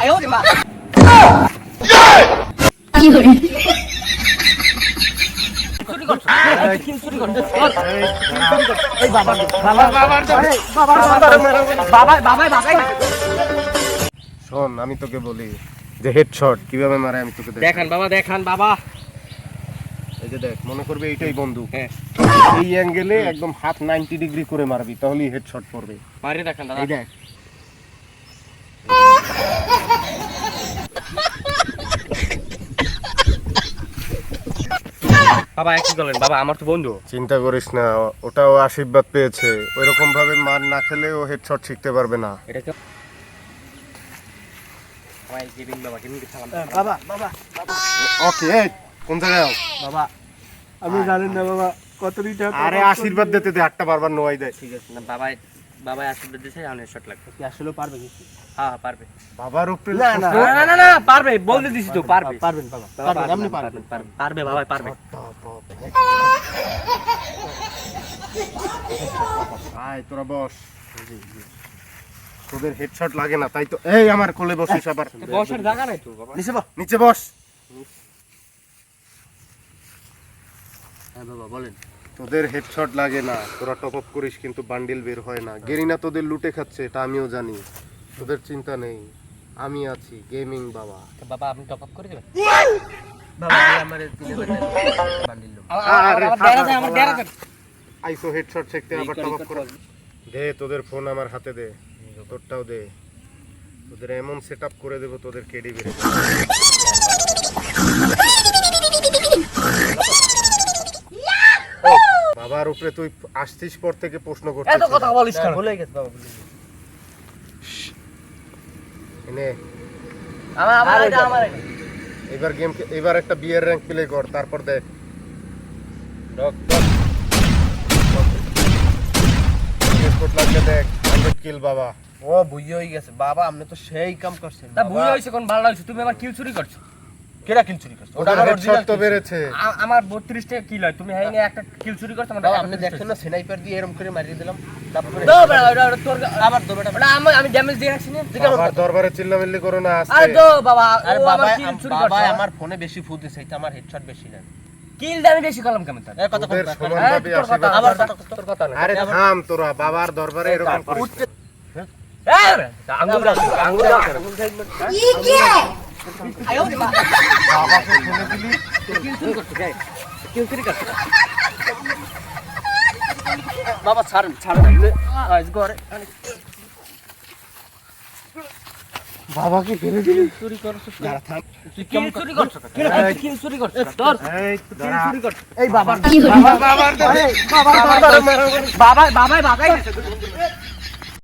哎呦我的妈！ চুরি করছো কি চুরি করছো এই বাবা বাবা শোন, আমি তোকে বলি যে হেডশট কিভাবে মারে আমি তোকে দেখান বাবা দেখান বাবা। এই যে দেখ, মনে করবি এইটাই বন্দুক, হ্যাঁ এই অ্যাঙ্গেলে একদম হাত 90 ডিগ্রি করে মারবি, তাহলেই হেডশট পড়বে। মারি দেখান দাদা। এই দেখ, বাবা একই বলেন বাবা, আমার তো বন্ধু। চিন্তা করিস না, ওটাও আশীর্বাদ পেয়েছে। ওইরকম ভাবে মার না খেলে ও হেডশট শিখতে পারবে না। এটা কি ভাই গেমিং বাবা গেমিং কে সালাম বাবা বাবা ওকে, এই কোন জায়গায়? বাবা আমি জানেন না বাবা কত লিটার। আরে আশীর্বাদ দিতে দে, আটটা বারবার নোয়াই দেয়। ঠিক আছে না বাবা, বাবা আশীর্বাদ দিয়েছে আমি শট লাগবে। কি আসলে পারবে কি? হ্যাঁ পারবে। বাবার উপরে না, না। না না না পারবে, বলতে দিছি তো পারবে। পারবেন বাবা পারবেন, আপনি পারবেন। পারবে বাবা পারবে। আয় তোরা বস। তোদের হেডশট লাগে না তাই তো এই আমার কোলে বসিস আবার। বসার জায়গা নাই তো বাবা। নিচে বা নিচে বস। হ্যাঁ বাবা বলেন। তোদের হেডশট লাগে না, তোরা টপ আপ করিস কিন্তু বান্ডিল বের হয় না। গেরিনা তোদের লুটে খাচ্ছে, এটা আমিও জানি। তোদের চিন্তা নেই, আমি আছি গেমিং বাবা। বাবা আপনি টপ আপ করে দেবেন। বাবা আমারে দিলে বান্ডিল লো। আরে আমার ডেরা দেন। আইসো হেডশট শিখতে আবার টপ আপ করে দে। তোদের ফোন আমার হাতে দে, তোরটাও দে। তোদের এমন সেটআপ করে দেব, তোদের কেডি বের হবে। বাবার উপরে তুই আসছিস পর থেকে প্রশ্ন করছিস। এত কথা বলিস কেন? ভুলে গেছে বাবা, ভুলে গেছে। এনে আমার এটা আমার এবার গেম, এবার একটা বিয়ের র্যাঙ্ক প্লে কর, তারপর দেখ। লাগলে দেখ 100 কিল বাবা। ও বুঝি হয়ে গেছে বাবা, আপনি তো সেই কাম করছেন। তা ভুল হইছে কোন ভালো হইছে, তুমি আমার কিল চুরি করছো। কেডা কিল চুরি করছে? ওটা হেডশট তো বেড়েছে। আমার 32 টা কিল হয়, তুমি হাই নিয়ে একটা কিল চুরি করছো। আমার বাবা আপনি দেখছেন না, স্নাইপার দিয়ে এরকম করে মারিয়ে দিলাম। তারপরে দো বেটা ওটা তোর আবার দো বেটা। ওটা আমি ড্যামেজ দিয়ে রাখছি না। বাবার দরবারে চিল্লামিল্লি করো না আরে আস্তে। দো বাবা, আরে ও বাবা আমার কিল চুরি বাবা করছে। আমার ফোনে বেশি ফুট দিছে, এটা আমার হেডশট বেশি না। কিল দামি বেশি করলাম কেমন তার? এই কথা তোদের কথা সমান ভাবে তোর কথা, আশীর্বাদ আবার কর। তোর কথা না। আরে থাম তোরা, বাবার দরবারে এরকম করিস না। এই বেটা আঙ্গুল দাও আঙ্গুল দাও। আয় ওরে মা, বাবাকে ফেলে দিলি। কিল চুরি করছে গায়, কিল চুরি করছে। বাবা ছাড়েন ছাড়েন আজ ঘরে বাবাকে ফেলে দিলি। চুরি করছো। যারা থাম। কিল চুরি করছো। কিল চুরি করছো তোর এই কিল চুরি করছো। এই বাবা বাবার বাবা বাবাই দিছে।